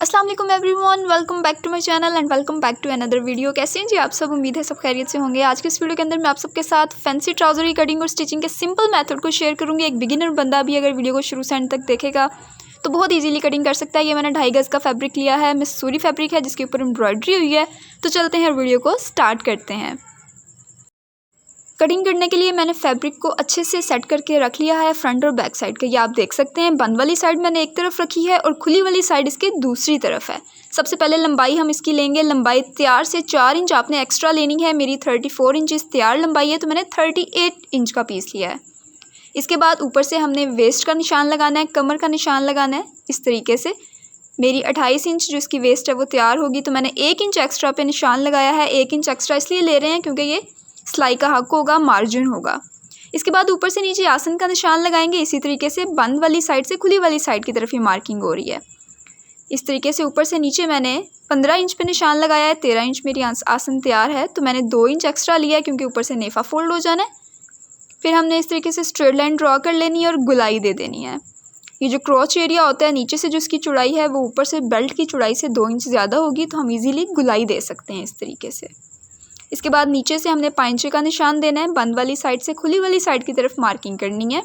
अस्सलाम वालेकुम everyone, welcome back to my channel and welcome back to another video. कैसे हैं जी आप सब? उम्मीद है सब खैरियत से होंगे। आज के इस वीडियो के अंदर मैं आप सबके साथ फैंसी ट्राउज़र की कटिंग और स्टिचिंग के सिंपल मेथड को शेयर करूंगी। एक बिगिनर बंदा भी अगर वीडियो को शुरू से एंड तक देखेगा तो बहुत ईजीली कटिंग कर सकता है। ये मैंने 2.5 गज़ का फैब्रिक लिया है, मसूरी फैब्रिक है जिसके ऊपर एम्ब्रॉयडरी हुई है। तो चलते हैं वीडियो को स्टार्ट करते हैं। कटिंग करने के लिए मैंने फैब्रिक को अच्छे से सेट करके रख लिया है फ्रंट और बैक साइड का। ये आप देख सकते हैं, बंद वाली साइड मैंने एक तरफ रखी है और खुली वाली साइड इसके दूसरी तरफ है। सबसे पहले लंबाई हम इसकी लेंगे। लंबाई तैयार से 4 इंच आपने एक्स्ट्रा लेनी है। मेरी 34 इंच तैयार लंबाई है तो मैंने 38 इंच का पीस लिया है। इसके बाद ऊपर से हमने वेस्ट का निशान लगाना है, कमर का निशान लगाना है इस तरीके से। मेरी 28 इंच जो इसकी वेस्ट है वो तैयार होगी तो मैंने 1 इंच एक्स्ट्रा पे निशान लगाया है। 1 इंच एक्स्ट्रा इसलिए ले रहे हैं क्योंकि ये सिलाई का हक होगा, मार्जिन होगा। इसके बाद ऊपर से नीचे आसन का निशान लगाएंगे। इसी तरीके से बंद वाली साइड से खुली वाली साइड की तरफ ये मार्किंग हो रही है। इस तरीके से ऊपर से नीचे मैंने 15 इंच पे निशान लगाया है। 13 इंच मेरी आसन तैयार है तो मैंने 2 इंच एक्स्ट्रा लिया है क्योंकि ऊपर से नेफा फोल्ड हो जाना है। फिर हमने इस तरीके से स्ट्रेट लाइन ड्रॉ कर लेनी है और गुलाई दे देनी है। ये जो क्रॉच एरिया होता है नीचे से जो इसकी चौड़ाई है वो ऊपर से बेल्ट की चौड़ाई से 2 इंच ज़्यादा होगी तो हम इजीली गुलाई दे सकते हैं इस तरीके से। इसके बाद नीचे से हमने पाइंचे का निशान देना है। बंद वाली साइड से खुली वाली साइड की तरफ मार्किंग करनी है।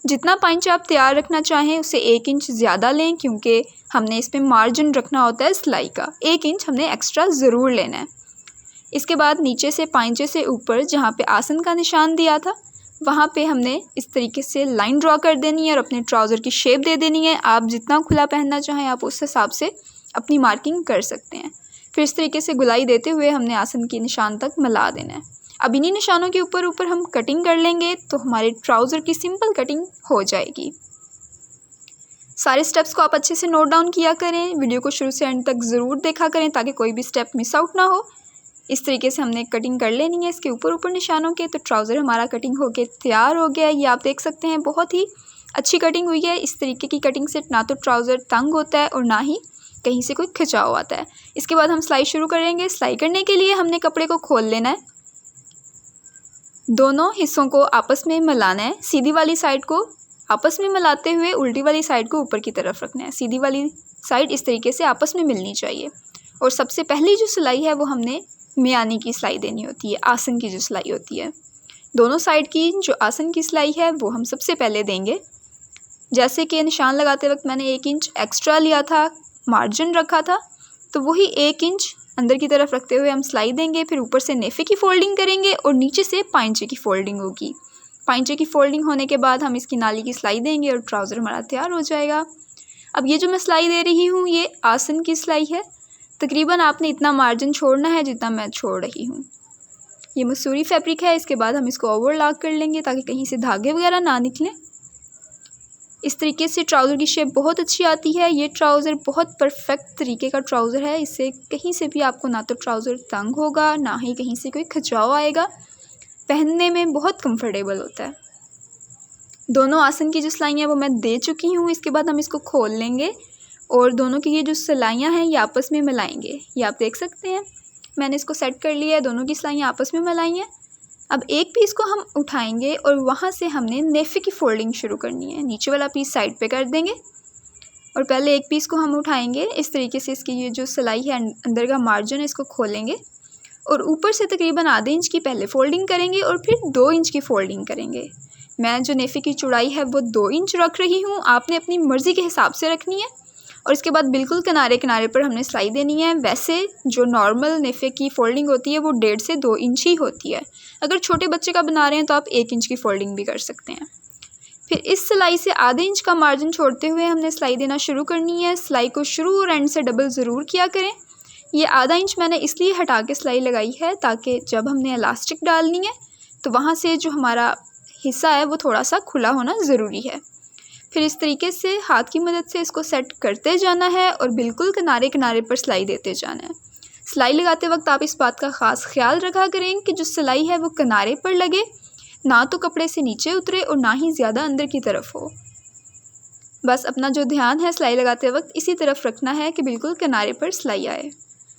जितना पाइंचे आप तैयार रखना चाहें उससे 1 इंच ज़्यादा लें क्योंकि हमने इस पर मार्जिन रखना होता है सिलाई का। 1 इंच हमने एक्स्ट्रा ज़रूर लेना है। इसके बाद नीचे से पाइंचे से ऊपर जहाँ पे आसन का निशान दिया था वहाँ पे हमने इस तरीके से लाइन ड्रॉ कर देनी है और अपने ट्राउज़र की शेप दे देनी है। आप जितना खुला पहनना चाहें आप उस हिसाब से अपनी मार्किंग कर सकते हैं। फिर इस तरीके से गुलाई देते हुए हमने आसन के निशान तक मिला देना है। अब इन्हीं निशानों के ऊपर ऊपर हम कटिंग कर लेंगे तो हमारे ट्राउज़र की सिंपल कटिंग हो जाएगी। सारे स्टेप्स को आप अच्छे से नोट डाउन किया करें। वीडियो को शुरू से एंड तक ज़रूर देखा करें ताकि कोई भी स्टेप मिस आउट ना हो। इस तरीके से हमने कटिंग कर लेनी है इसके ऊपर ऊपर निशानों के। तो ट्राउज़र हमारा कटिंग होके तैयार हो गया है। ये आप देख सकते हैं बहुत ही अच्छी कटिंग हुई है। इस तरीके की कटिंग से ना तो ट्राउज़र तंग होता है और ना ही कहीं से कोई खिंचाव आता है। इसके बाद हम सिलाई शुरू करेंगे। सिलाई करने के लिए हमने कपड़े को खोल लेना है, दोनों हिस्सों को आपस में मिलाना है। सीधी वाली साइड को आपस में मिलाते हुए उल्टी वाली साइड को ऊपर की तरफ रखना है। सीधी वाली साइड इस तरीके से आपस में मिलनी चाहिए। और सबसे पहली जो सिलाई है वो हमने मियानी की सिलाई देनी होती है, आसन की जो सिलाई होती है। दोनों साइड की जो आसन की सिलाई है वो हम सबसे पहले देंगे। जैसे कि निशान लगाते वक्त मैंने 1 इंच एक्स्ट्रा लिया था, मार्जिन रखा था, तो वही 1 इंच अंदर की तरफ रखते हुए हम सिलाई देंगे। फिर ऊपर से नेफे की फोल्डिंग करेंगे और नीचे से पाइंचे की फोल्डिंग होगी। पाइंचे की फोल्डिंग होने के बाद हम इसकी नाली की सिलाई देंगे और ट्राउज़र हमारा तैयार हो जाएगा। अब ये जो मैं सिलाई दे रही हूँ ये आसन की सिलाई है। तकरीबन आपने इतना मार्जिन छोड़ना है जितना मैं छोड़ रही हूँ। ये मसूरी फैब्रिक है। इसके बाद हम इसको ओवरलॉक कर लेंगे ताकि कहीं से धागे वगैरह ना निकलें। इस तरीके से ट्राउज़र की शेप बहुत अच्छी आती है। ये ट्राउज़र बहुत परफेक्ट तरीके का ट्राउज़र है। इससे कहीं से भी आपको ना तो ट्राउज़र तंग होगा ना ही कहीं से कोई खिंचाव आएगा। पहनने में बहुत कंफर्टेबल होता है। दोनों आसन की जो सिलाइयाँ वो मैं दे चुकी हूँ। इसके बाद हम इसको खोल लेंगे और दोनों की ये जो सिलाइयाँ हैं ये आपस में मिलाएंगे। ये आप देख सकते हैं मैंने इसको सेट कर लिया है, दोनों की सिलाइयाँ आपस में मिलाई हैं। अब एक पीस को हम उठाएंगे और वहाँ से हमने नेफे की फोल्डिंग शुरू करनी है। नीचे वाला पीस साइड पे कर देंगे और पहले एक पीस को हम उठाएंगे। इस तरीके से इसकी ये जो सिलाई है अंदर का मार्जिन है इसको खोलेंगे और ऊपर से तकरीबन आधे इंच की पहले फोल्डिंग करेंगे और फिर 2 इंच की फोल्डिंग करेंगे। मैं जो नेफे की चौड़ाई है वो 2 इंच रख रही हूँ, आपने अपनी मर्ज़ी के हिसाब से रखनी है। और इसके बाद बिल्कुल किनारे किनारे पर हमने सिलाई देनी है। वैसे जो नॉर्मल नेफे की फोल्डिंग होती है वो 1.5 से 2 इंच ही होती है। अगर छोटे बच्चे का बना रहे हैं तो आप 1 इंच की फोल्डिंग भी कर सकते हैं। फिर इस सिलाई से आधे इंच का मार्जिन छोड़ते हुए हमने सिलाई देना शुरू करनी है। सिलाई को शुरू और एंड से डबल ज़रूर किया करें। ये आधा इंच मैंने इसलिए हटा के सिलाई लगाई है ताकि जब हमने इलास्टिक डालनी है तो वहाँ से जो हमारा हिस्सा है वो थोड़ा सा खुला होना ज़रूरी है। फिर इस तरीके से हाथ की मदद से इसको सेट करते जाना है और बिल्कुल किनारे किनारे पर सिलाई देते जाना है। सिलाई लगाते वक्त आप इस बात का ख़ास ख्याल रखा करें कि जो सिलाई है वो किनारे पर लगे, ना तो कपड़े से नीचे उतरे और ना ही ज़्यादा अंदर की तरफ हो। बस अपना जो ध्यान है सिलाई लगाते वक्त इसी तरफ रखना है कि बिल्कुल किनारे पर सिलाई आए।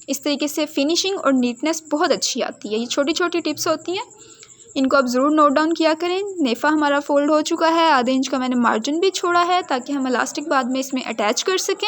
इस तरीके से फिनिशिंग और नीटनेस बहुत अच्छी आती है। ये छोटी छोटी टिप्स होती हैं, इनको आप ज़रूर नोट डाउन किया करें। नेफा हमारा फोल्ड हो चुका है, आधे इंच का मैंने मार्जिन भी छोड़ा है ताकि हम इलास्टिक बाद में इसमें अटैच कर सकें।